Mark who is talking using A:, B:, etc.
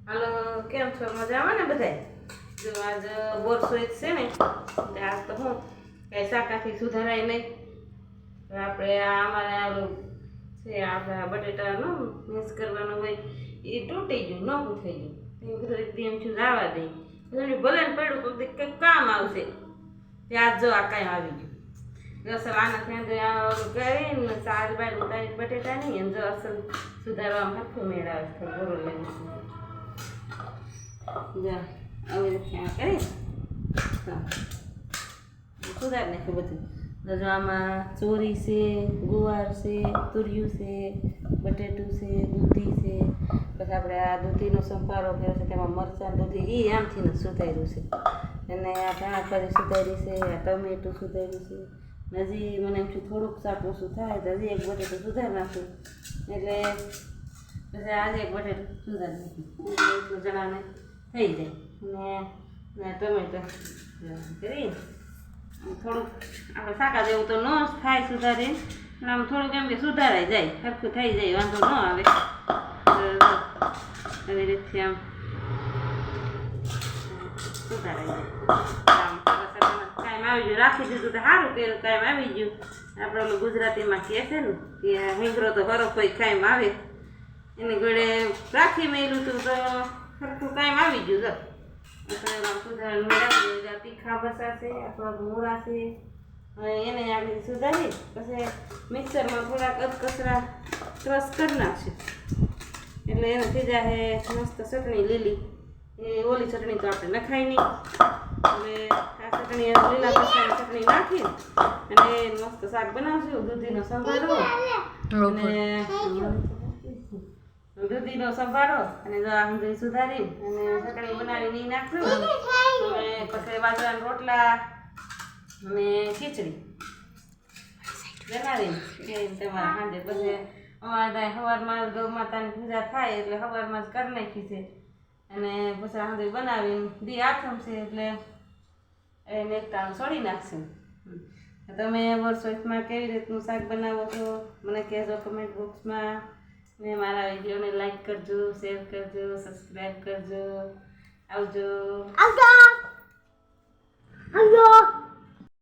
A: હાલો, કેમ છો? મજામાં ને બધાય? જો આજ બોરસોઈ છે ને એટલે આજ તો હું કઈ શાકાથી સુધારાય નહીં. તો આપણે અમારે આલું છે આપણે બટેટાનું મિક્સ કરવાનું હોય એ તૂટી ગયું, નોખું થઈ ગયું. એ બધું એકદમ છું જવા દઈ ભલે ને પડ્યું તો કંઈક કામ આવશે. ત્યાં જો આ કાંઈ આવી ગયું. અસલ આના ત્યાં કરીને સાર બાર ઉતારી બટેટા નહીં અને જો અસલ સુધારવામાં હરખું મેળાવે છે બોરો લઈને. જા આવી રીતે કરી સુધાર નાખ્યું બધું. જો આમાં ચોરી છે, ગુવાર છે, તુરિયું છે, બટેટું છે, દૂધી છે, પછી આપણે આ દૂધીનો સંભારો કર્યો છે તેમાં મરચાં દૂધી એ આમથી ને સુધાર્યું છે. અને આ ધાણા કરી સુધારી છે, આ ટમેટું સુધાર્યું છે. હજી મને એમ થયું થોડુંક શાક ઓછું થાય તો હજી એક બટેટું સુધારી નાખ્યું એટલે પછી આજે એક બટેટું સુધારી નાખ્યું એટલું જણાને થઈ જાય. ને ટમેટો કરી થોડુંક આપણે શાકા જેવું તો ન થાય સુધારી પણ આમ થોડુંક એમ કે સુધારાઈ જાય, સરખું થઈ જાય, વાંધો ન આવે. એવી રીતથી આમ સુધારાઈ જાય. કાંઈ આવી ગયું રાખી દીધું તો સારું કર્યું. કાંઈ આવી ગયું આપણે ગુજરાતીમાં કહે છે ને કે હિંગરો તો હરો કોઈ કાંઈ આવે એની જોડે રાખી મેલું હતું તો સરખું કાંઈ આવી ગયું. સુધારણ તીખા બસા છે અથવા મૂળા છે એને આગળ સુધારી પછી મિક્સરમાં થોડાક અધકચરા ક્રશ કરી નાખશે એટલે એને થઈ જાય મસ્ત ચટણી લીલી. એ ઓલી ચટણી તો આપણે નખાય નહીં એટલે આ ચટણી લીલા મરચાંની ચટણી નાખી અને મસ્ત શાક બનાવશું. દૂધીનો સંભારો અને દૂધીનો સંભારો અને જો આ દૂધી સુધારી અને ચટણી બનાવીને નાખ્યું અને પછી બાજરાના રોટલા અને ખીચડી બનાવીને તમારા સાંજે પછી અમારે ત્યાં સવારમાં ગૌ માતાની પૂજા થાય એટલે સવારમાં જ કરી નાખી છે અને પછી સાંજે બનાવીને દી આથમ છે એટલે એને એક ટાણું છોડી નાખશું. તમે વર્ષોમાં કેવી રીતનું શાક બનાવો છો મને કહેજો કમેન્ટ બોક્સમાં. ને મારા વિડીયોને લાઈક કરજો, શેર કરજો, સબસ્ક્રાઈબ કરજો. આવજો.